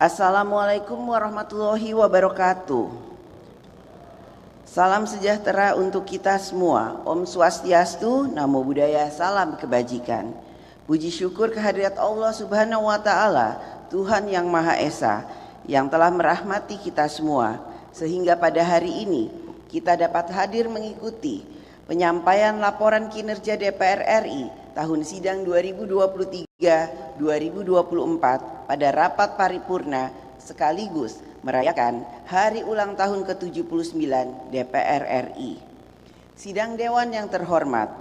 Assalamualaikum warahmatullahi wabarakatuh. Salam sejahtera untuk kita semua. Om Swastiastu, Namo Buddhaya, salam kebajikan. Puji syukur kehadirat Allah Subhanahu wa Ta'ala, Tuhan yang Maha Esa, yang telah merahmati kita semua, sehingga pada hari ini kita dapat hadir mengikuti penyampaian laporan kinerja DPR RI tahun sidang 2023-2024 pada rapat paripurna sekaligus merayakan hari ulang tahun ke-79 DPR RI. Sidang Dewan yang terhormat,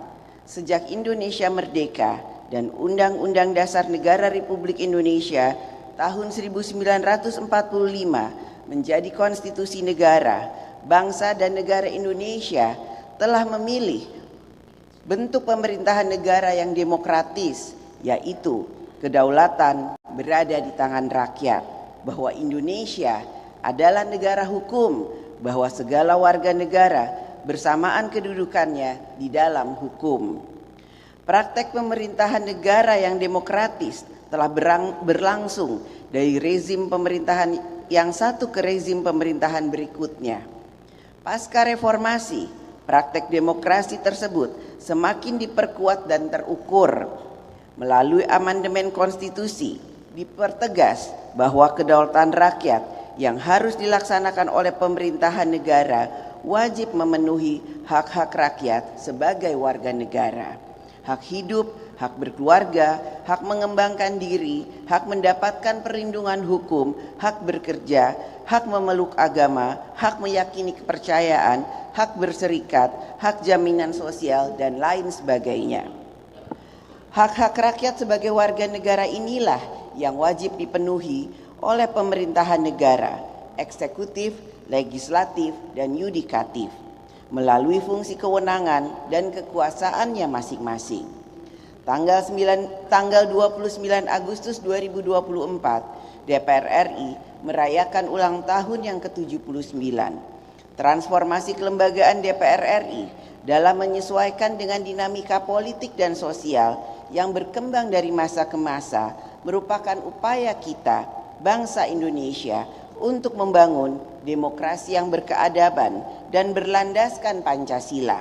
sejak Indonesia merdeka dan Undang-Undang Dasar Negara Republik Indonesia tahun 1945 menjadi konstitusi negara, bangsa dan negara Indonesia telah memilih bentuk pemerintahan negara yang demokratis, yaitu kedaulatan berada di tangan rakyat, bahwa Indonesia adalah negara hukum, bahwa segala warga negara bersamaan kedudukannya di dalam hukum. Praktek pemerintahan negara yang demokratis telah berlangsung dari rezim pemerintahan yang satu ke rezim pemerintahan berikutnya. Pasca reformasi, praktek demokrasi tersebut semakin diperkuat dan terukur. Melalui amandemen konstitusi, dipertegas bahwa kedaulatan rakyat yang harus dilaksanakan oleh pemerintahan negara wajib memenuhi hak-hak rakyat sebagai warga negara. Hak hidup, hak berkeluarga, hak mengembangkan diri, hak mendapatkan perlindungan hukum, hak bekerja, hak memeluk agama, hak meyakini kepercayaan, hak berserikat, hak jaminan sosial, dan lain sebagainya. Hak-hak rakyat sebagai warga negara inilah yang wajib dipenuhi oleh pemerintahan negara, eksekutif, legislatif, dan yudikatif, melalui fungsi kewenangan dan kekuasaannya masing-masing. Tanggal 29 Agustus 2024, DPR RI merayakan ulang tahun yang ke-79. Transformasi kelembagaan DPR RI dalam menyesuaikan dengan dinamika politik dan sosial yang berkembang dari masa ke masa merupakan upaya kita, bangsa Indonesia, untuk membangun demokrasi yang berkeadaban dan berlandaskan Pancasila.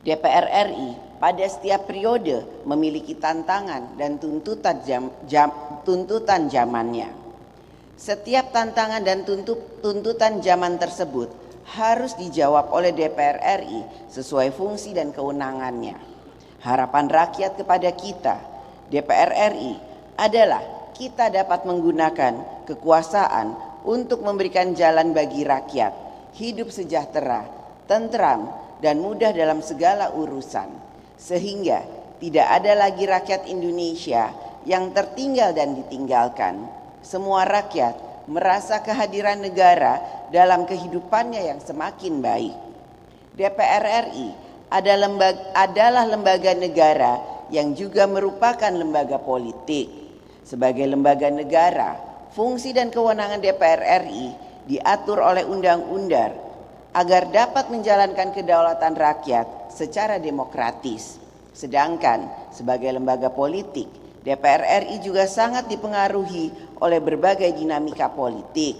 DPR RI pada setiap periode memiliki tantangan dan tuntutan zamannya. Setiap tantangan dan tuntutan zaman tersebut harus dijawab oleh DPR RI sesuai fungsi dan kewenangannya. Harapan rakyat kepada kita, DPR RI, adalah kita dapat menggunakan kekuasaan untuk memberikan jalan bagi rakyat, hidup sejahtera, tentram, dan mudah dalam segala urusan. Sehingga tidak ada lagi rakyat Indonesia yang tertinggal dan ditinggalkan. Semua rakyat merasa kehadiran negara dalam kehidupannya yang semakin baik. DPR RI adalah lembaga negara yang juga merupakan lembaga politik. Sebagai lembaga negara, fungsi dan kewenangan DPR RI diatur oleh undang-undang agar dapat menjalankan kedaulatan rakyat secara demokratis. Sedangkan sebagai lembaga politik, DPR RI juga sangat dipengaruhi oleh berbagai dinamika politik.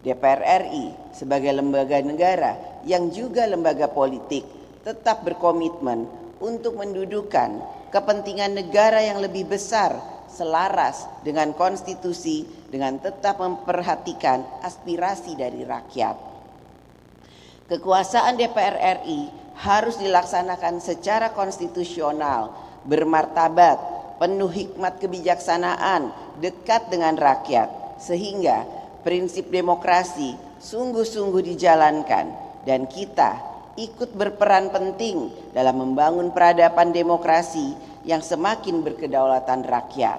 DPR RI sebagai lembaga negara yang juga lembaga politik tetap berkomitmen untuk mendudukan kepentingan negara yang lebih besar selaras dengan konstitusi dengan tetap memperhatikan aspirasi dari rakyat. Kekuasaan DPR RI harus dilaksanakan secara konstitusional, bermartabat, penuh hikmat kebijaksanaan, dekat dengan rakyat, sehingga prinsip demokrasi sungguh-sungguh dijalankan dan kita ikut berperan penting dalam membangun peradaban demokrasi yang semakin berkedaulatan rakyat.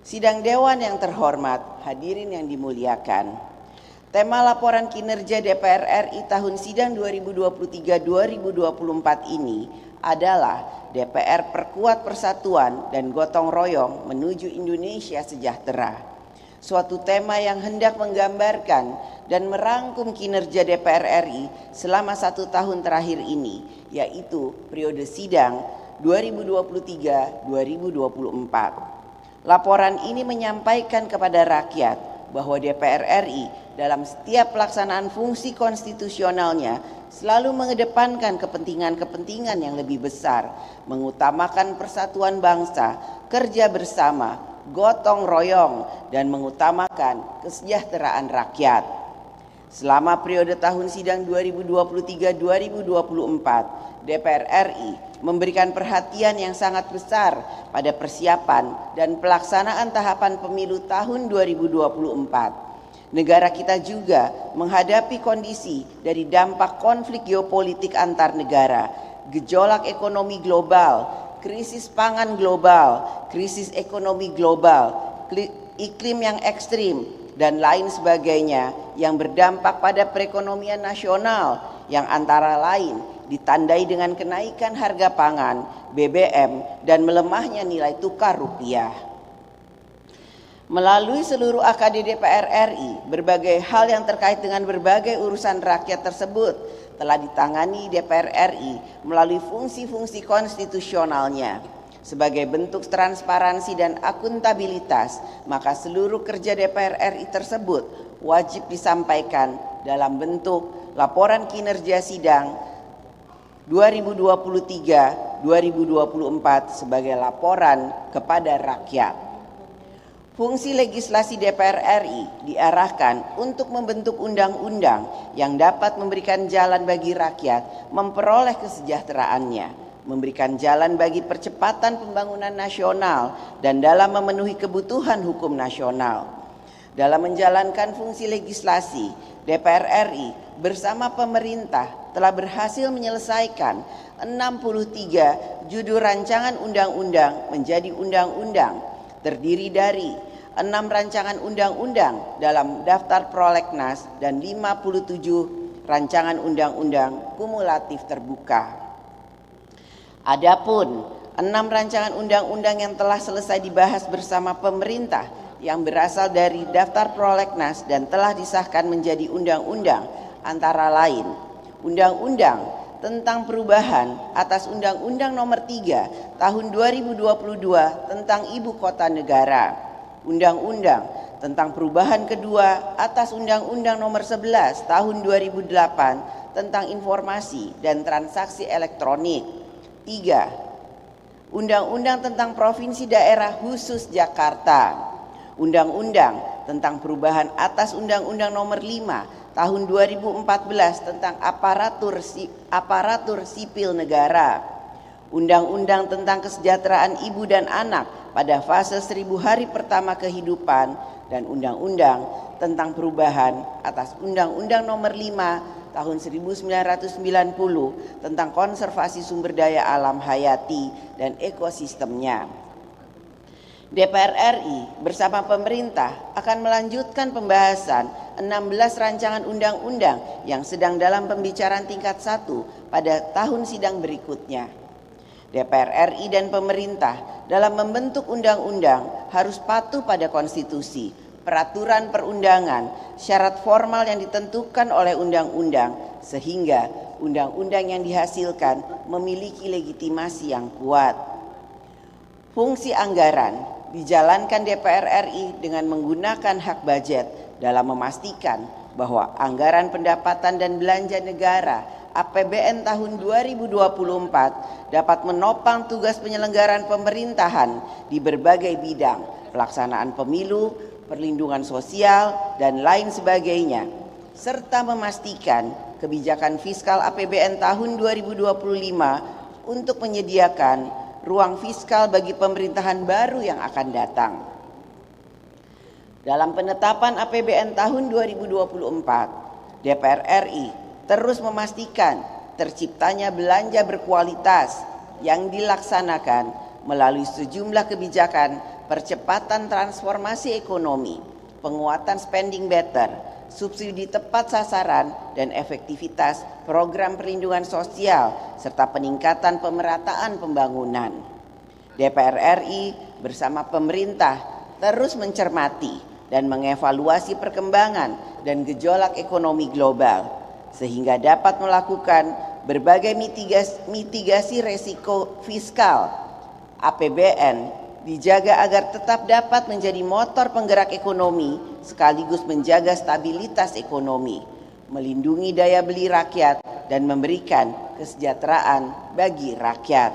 Sidang Dewan yang terhormat, hadirin yang dimuliakan. Tema laporan kinerja DPR RI tahun sidang 2023-2024 ini adalah DPR perkuat persatuan dan gotong royong menuju Indonesia sejahtera. Suatu tema yang hendak menggambarkan dan merangkum kinerja DPR RI selama 1 tahun terakhir ini, yaitu periode sidang 2023-2024. Laporan ini menyampaikan kepada rakyat bahwa DPR RI dalam setiap pelaksanaan fungsi konstitusionalnya selalu mengedepankan kepentingan-kepentingan yang lebih besar, mengutamakan persatuan bangsa, kerja bersama, gotong royong, dan mengutamakan kesejahteraan rakyat. Selama periode tahun sidang 2023-2024, DPR RI memberikan perhatian yang sangat besar pada persiapan dan pelaksanaan tahapan pemilu tahun 2024. Negara kita juga menghadapi kondisi dari dampak konflik geopolitik antar negara, gejolak ekonomi global, krisis pangan global, krisis ekonomi global, iklim yang ekstrim, dan lain sebagainya yang berdampak pada perekonomian nasional yang antara lain ditandai dengan kenaikan harga pangan, BBM, dan melemahnya nilai tukar rupiah. Melalui seluruh AKD DPR RI, berbagai hal yang terkait dengan berbagai urusan rakyat tersebut telah ditangani DPR RI melalui fungsi-fungsi konstitusionalnya. Sebagai bentuk transparansi dan akuntabilitas, maka seluruh kerja DPR RI tersebut wajib disampaikan dalam bentuk laporan kinerja sidang 2023-2024 sebagai laporan kepada rakyat. Fungsi legislasi DPR RI diarahkan untuk membentuk undang-undang yang dapat memberikan jalan bagi rakyat memperoleh kesejahteraannya, memberikan jalan bagi percepatan pembangunan nasional, dan dalam memenuhi kebutuhan hukum nasional. Dalam menjalankan fungsi legislasi, DPR RI bersama pemerintah telah berhasil menyelesaikan 63 judul rancangan undang-undang menjadi undang-undang, terdiri dari 6 rancangan undang-undang dalam daftar prolegnas dan 57 rancangan undang-undang kumulatif terbuka. Adapun 6 rancangan undang-undang yang telah selesai dibahas bersama pemerintah yang berasal dari daftar prolegnas dan telah disahkan menjadi undang-undang antara lain Undang-Undang tentang perubahan atas Undang-Undang Nomor 3 Tahun 2022 tentang Ibu Kota Negara, Undang-Undang tentang perubahan kedua atas Undang-Undang Nomor 11 Tahun 2008 tentang Informasi dan Transaksi Elektronik. 3. Undang-Undang tentang Provinsi Daerah Khusus Jakarta, Undang-Undang tentang perubahan atas Undang-Undang Nomor 5 Tahun 2014 tentang aparatur sipil negara, Undang-Undang tentang Kesejahteraan Ibu dan Anak pada fase 1000 hari pertama kehidupan, dan Undang-Undang tentang perubahan atas Undang-Undang Nomor 5 Tahun 1990 tentang konservasi sumber daya alam hayati dan ekosistemnya. DPR RI bersama pemerintah akan melanjutkan pembahasan 16 rancangan undang-undang yang sedang dalam pembicaraan tingkat 1 pada tahun sidang berikutnya. DPR RI dan pemerintah dalam membentuk undang-undang harus patuh pada konstitusi, peraturan perundangan, syarat formal yang ditentukan oleh undang-undang, sehingga undang-undang yang dihasilkan memiliki legitimasi yang kuat. Fungsi anggaran dijalankan DPR RI dengan menggunakan hak budget dalam memastikan bahwa anggaran pendapatan dan belanja negara APBN tahun 2024 dapat menopang tugas penyelenggaraan pemerintahan di berbagai bidang, pelaksanaan pemilu, perlindungan sosial, dan lain sebagainya, serta memastikan kebijakan fiskal APBN tahun 2025 untuk menyediakan ruang fiskal bagi pemerintahan baru yang akan datang. Dalam penetapan APBN tahun 2024, DPR RI terus memastikan terciptanya belanja berkualitas yang dilaksanakan melalui sejumlah kebijakan percepatan transformasi ekonomi, penguatan spending better, subsidi tepat sasaran, dan efektivitas program perlindungan sosial, serta peningkatan pemerataan pembangunan. DPR RI bersama pemerintah terus mencermati dan mengevaluasi perkembangan dan gejolak ekonomi global, sehingga dapat melakukan berbagai mitigasi resiko fiskal APBN dijaga agar tetap dapat menjadi motor penggerak ekonomi sekaligus menjaga stabilitas ekonomi, melindungi daya beli rakyat, dan memberikan kesejahteraan bagi rakyat.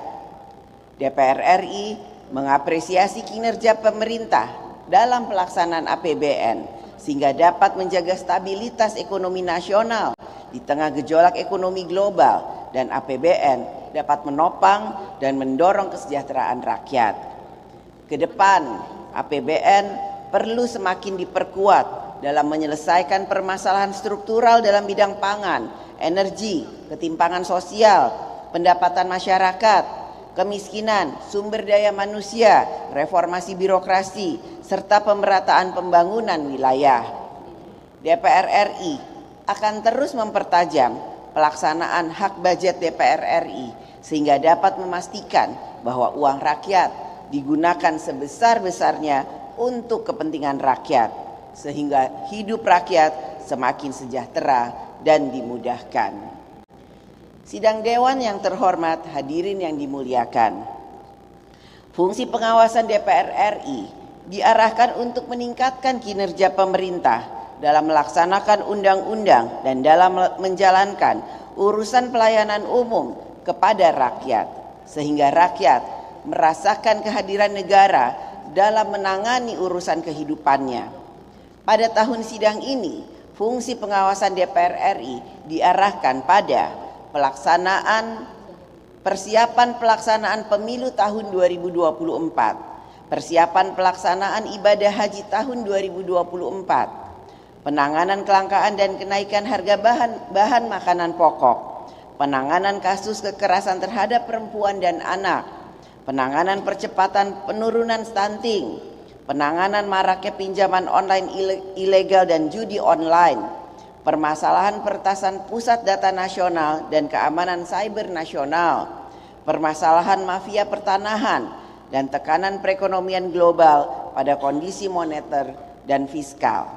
DPR RI mengapresiasi kinerja pemerintah dalam pelaksanaan APBN sehingga dapat menjaga stabilitas ekonomi nasional di tengah gejolak ekonomi global, dan APBN dapat menopang dan mendorong kesejahteraan rakyat. Ke depan, APBN perlu semakin diperkuat dalam menyelesaikan permasalahan struktural dalam bidang pangan, energi, ketimpangan sosial, pendapatan masyarakat, kemiskinan, sumber daya manusia, reformasi birokrasi, serta pemerataan pembangunan wilayah. DPR RI akan terus mempertajam pelaksanaan hak budget DPR RI sehingga dapat memastikan bahwa uang rakyat digunakan sebesar-besarnya untuk kepentingan rakyat, sehingga hidup rakyat semakin sejahtera dan dimudahkan. Sidang Dewan yang terhormat, hadirin yang dimuliakan. Fungsi pengawasan DPR RI diarahkan untuk meningkatkan kinerja pemerintah dalam melaksanakan undang-undang dan dalam menjalankan urusan pelayanan umum kepada rakyat, sehingga rakyat merasakan kehadiran negara dalam menangani urusan kehidupannya. Pada tahun sidang ini, fungsi pengawasan DPR RI diarahkan pada persiapan pelaksanaan pemilu tahun 2024, persiapan pelaksanaan ibadah haji tahun 2024, penanganan kelangkaan dan kenaikan harga bahan makanan pokok, penanganan kasus kekerasan terhadap perempuan dan anak, penanganan percepatan penurunan stunting, penanganan maraknya pinjaman online ilegal dan judi online, permasalahan peretasan pusat data nasional dan keamanan cyber nasional, permasalahan mafia pertanahan, dan tekanan perekonomian global pada kondisi moneter dan fiskal.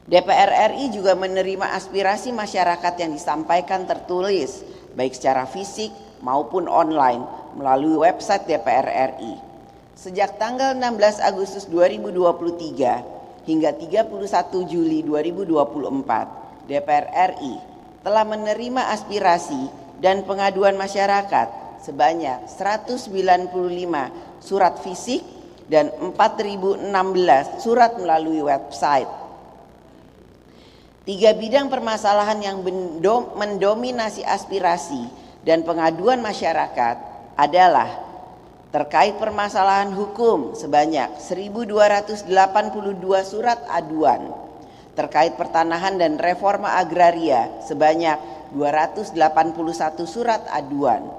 DPR RI juga menerima aspirasi masyarakat yang disampaikan tertulis, baik secara fisik maupun online melalui website DPR RI. Sejak tanggal 16 Agustus 2023 hingga 31 Juli 2024, DPR RI telah menerima aspirasi dan pengaduan masyarakat sebanyak 195 surat fisik dan 4.016 surat melalui website. 3 bidang permasalahan yang mendominasi aspirasi dan pengaduan masyarakat adalah terkait permasalahan hukum sebanyak 1.282 surat aduan, terkait pertanahan dan reforma agraria sebanyak 281 surat aduan,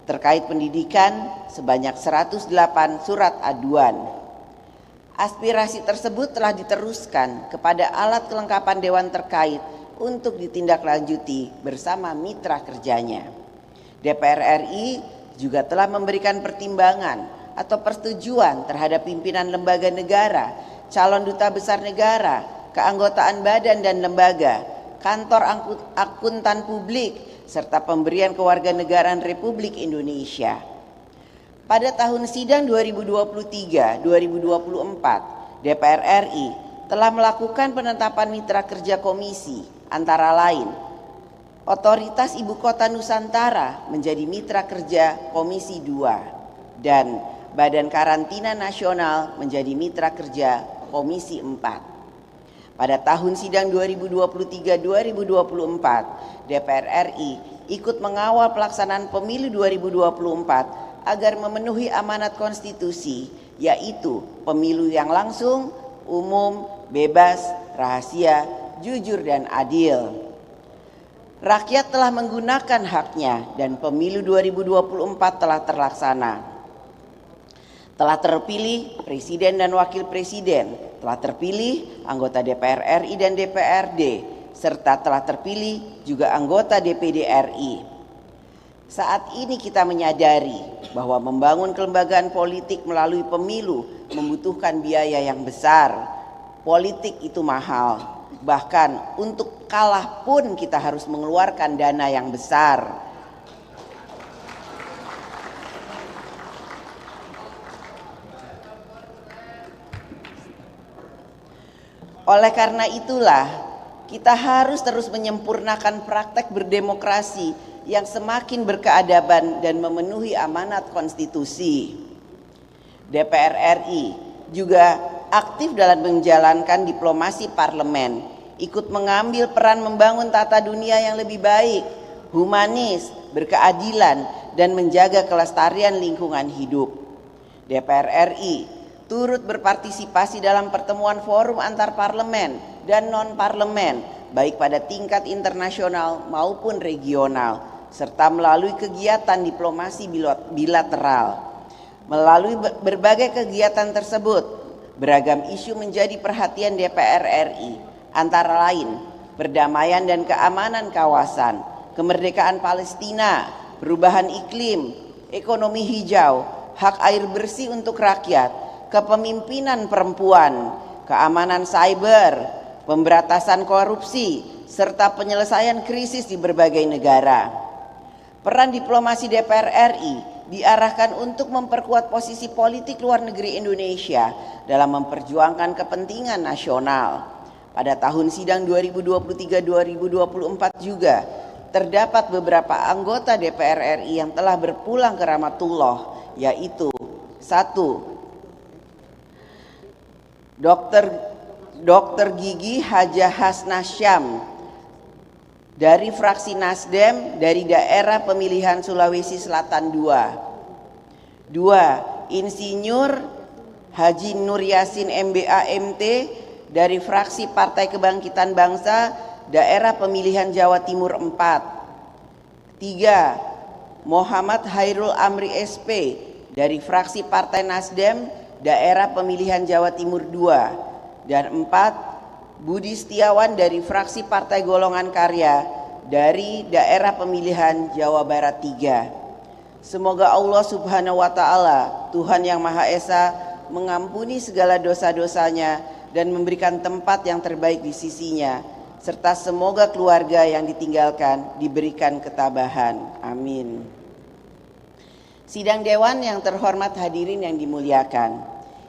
terkait pendidikan sebanyak 108 surat aduan. Aspirasi tersebut telah diteruskan kepada alat kelengkapan dewan terkait untuk ditindaklanjuti bersama mitra kerjanya. DPR RI juga telah memberikan pertimbangan atau persetujuan terhadap pimpinan lembaga negara, calon duta besar negara, keanggotaan badan dan lembaga, kantor akuntan publik, serta pemberian kewarganegaraan Republik Indonesia. Pada tahun sidang 2023-2024, DPR RI telah melakukan penetapan mitra kerja komisi, antara lain Otoritas Ibu Kota Nusantara menjadi mitra kerja Komisi 2 dan Badan Karantina Nasional menjadi mitra kerja Komisi 4. Pada tahun sidang 2023-2024, DPR RI ikut mengawal pelaksanaan pemilu 2024 agar memenuhi amanat konstitusi, yaitu pemilu yang langsung, umum, bebas, rahasia, jujur dan adil. Rakyat telah menggunakan haknya dan pemilu 2024 telah terlaksana. Telah terpilih presiden dan wakil presiden, telah terpilih anggota DPR RI dan DPRD, serta telah terpilih juga anggota DPD RI. Saat ini kita menyadari bahwa membangun kelembagaan politik melalui pemilu membutuhkan biaya yang besar. Politik itu mahal. Bahkan untuk kalah pun kita harus mengeluarkan dana yang besar. Oleh karena itulah, kita harus terus menyempurnakan praktek berdemokrasi yang semakin berkeadaban dan memenuhi amanat konstitusi. DPR RI juga aktif dalam menjalankan diplomasi parlemen, ikut mengambil peran membangun tata dunia yang lebih baik, humanis, berkeadilan, dan menjaga kelestarian lingkungan hidup. DPR RI turut berpartisipasi dalam pertemuan forum antar parlemen dan non-parlemen, baik pada tingkat internasional maupun regional, serta melalui kegiatan diplomasi bilateral. Melalui berbagai kegiatan tersebut, beragam isu menjadi perhatian DPR RI, antara lain perdamaian dan keamanan kawasan, kemerdekaan Palestina, perubahan iklim, ekonomi hijau, hak air bersih untuk rakyat, kepemimpinan perempuan, keamanan cyber, pemberantasan korupsi, serta penyelesaian krisis di berbagai negara. Peran diplomasi DPR RI diarahkan untuk memperkuat posisi politik luar negeri Indonesia dalam memperjuangkan kepentingan nasional. Pada tahun sidang 2023-2024 juga terdapat beberapa anggota DPR RI yang telah berpulang ke Rahmatullah, yaitu 1. Dr. Gigi Hajah Hasnah Syam dari fraksi Nasdem dari daerah pemilihan Sulawesi Selatan 2. 2. Insinyur Haji Nur Yasin MBA MT dari fraksi Partai Kebangkitan Bangsa daerah pemilihan Jawa Timur 4. 3. Muhammad Hairul Amri SP dari fraksi Partai Nasdem daerah pemilihan Jawa Timur 2. Dan 4. Budi Setiawan dari fraksi Partai Golongan Karya dari daerah pemilihan Jawa Barat 3. Semoga Allah Subhanahu wa Ta'ala, Tuhan yang Maha Esa, mengampuni segala dosa-dosanya dan memberikan tempat yang terbaik di sisinya, serta semoga keluarga yang ditinggalkan diberikan ketabahan. Amin. Sidang Dewan yang terhormat, hadirin yang dimuliakan,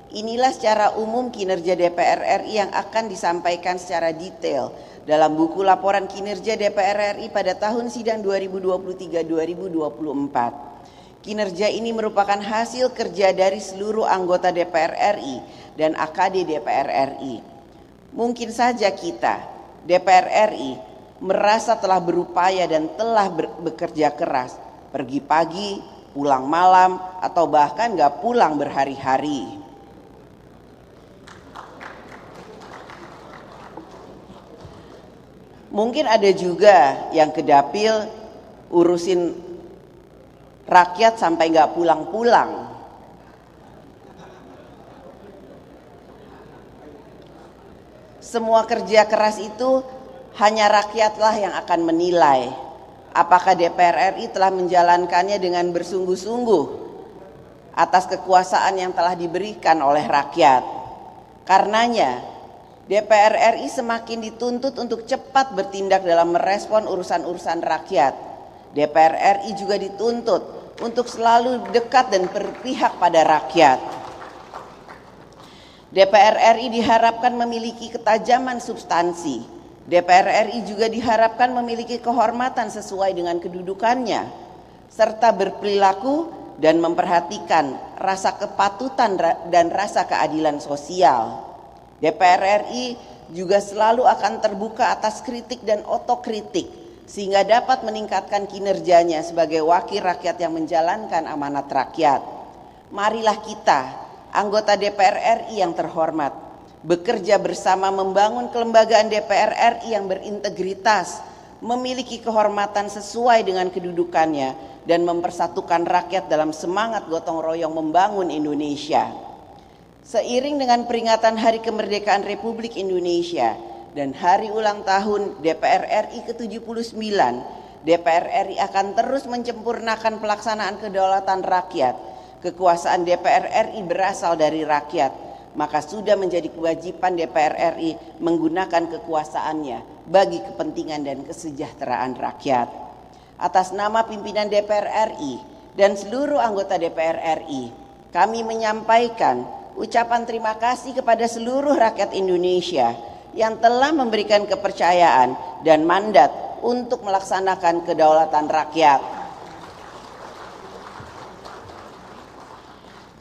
inilah secara umum kinerja DPR RI yang akan disampaikan secara detail dalam buku laporan kinerja DPR RI pada tahun sidang 2023-2024. Kinerja ini merupakan hasil kerja dari seluruh anggota DPR RI dan AKD DPR RI. Mungkin saja kita, DPR RI, merasa telah berupaya dan telah bekerja keras, pergi pagi, pulang malam, atau bahkan gak pulang berhari-hari. Mungkin ada juga yang ke dapil urusin rakyat sampai gak pulang-pulang. Semua kerja keras itu hanya rakyatlah yang akan menilai apakah DPR RI telah menjalankannya dengan bersungguh-sungguh atas kekuasaan yang telah diberikan oleh rakyat. Karenanya, DPR RI semakin dituntut untuk cepat bertindak dalam merespon urusan-urusan rakyat. DPR RI juga dituntut untuk selalu dekat dan berpihak pada rakyat. DPR RI diharapkan memiliki ketajaman substansi. DPR RI juga diharapkan memiliki kehormatan sesuai dengan kedudukannya, serta berperilaku dan memperhatikan rasa kepatutan dan rasa keadilan sosial. DPR RI juga selalu akan terbuka atas kritik dan otokritik, sehingga dapat meningkatkan kinerjanya sebagai wakil rakyat yang menjalankan amanat rakyat. Marilah kita, anggota DPR RI yang terhormat, bekerja bersama membangun kelembagaan DPR RI yang berintegritas, memiliki kehormatan sesuai dengan kedudukannya, dan mempersatukan rakyat dalam semangat gotong royong membangun Indonesia. Seiring dengan peringatan Hari Kemerdekaan Republik Indonesia dan Hari Ulang Tahun DPR RI ke-79, DPR RI akan terus menyempurnakan pelaksanaan kedaulatan rakyat. Kekuasaan DPR RI berasal dari rakyat, maka sudah menjadi kewajiban DPR RI menggunakan kekuasaannya bagi kepentingan dan kesejahteraan rakyat. Atas nama pimpinan DPR RI dan seluruh anggota DPR RI, kami menyampaikan ucapan terima kasih kepada seluruh rakyat Indonesia yang telah memberikan kepercayaan dan mandat untuk melaksanakan kedaulatan rakyat.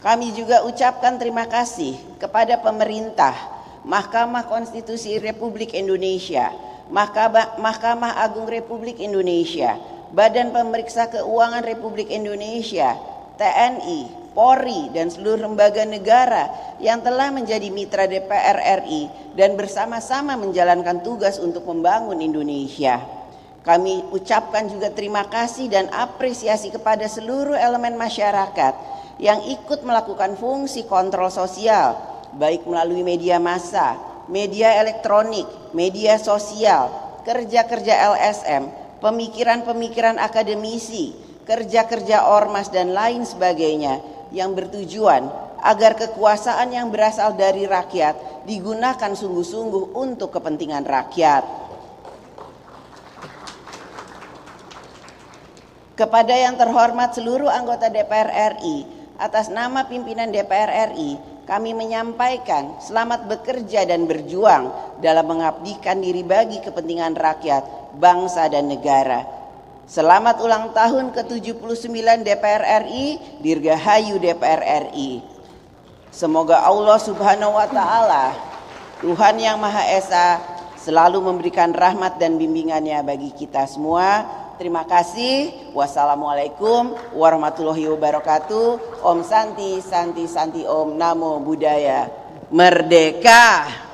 Kami juga ucapkan terima kasih kepada pemerintah, Mahkamah Konstitusi Republik Indonesia, Mahkamah Agung Republik Indonesia, Badan Pemeriksa Keuangan Republik Indonesia, TNI, Polri, dan seluruh lembaga negara yang telah menjadi mitra DPR RI dan bersama-sama menjalankan tugas untuk membangun Indonesia. Kami ucapkan juga terima kasih dan apresiasi kepada seluruh elemen masyarakat yang ikut melakukan fungsi kontrol sosial, baik melalui media massa, media elektronik, media sosial, kerja-kerja LSM, pemikiran-pemikiran akademisi, kerja-kerja ormas, dan lain sebagainya, yang bertujuan agar kekuasaan yang berasal dari rakyat digunakan sungguh-sungguh untuk kepentingan rakyat. Kepada yang terhormat seluruh anggota DPR RI, atas nama pimpinan DPR RI, kami menyampaikan selamat bekerja dan berjuang dalam mengabdikan diri bagi kepentingan rakyat, bangsa, dan negara. Selamat ulang tahun ke-79 DPR RI, Dirgahayu DPR RI. Semoga Allah Subhanahu wa Ta'ala, Tuhan Yang Maha Esa, selalu memberikan rahmat dan bimbingannya bagi kita semua. Terima kasih. Wassalamualaikum warahmatullahi wabarakatuh. Om Santi, Santi, Santi Om. Namo Buddhaya. Merdeka!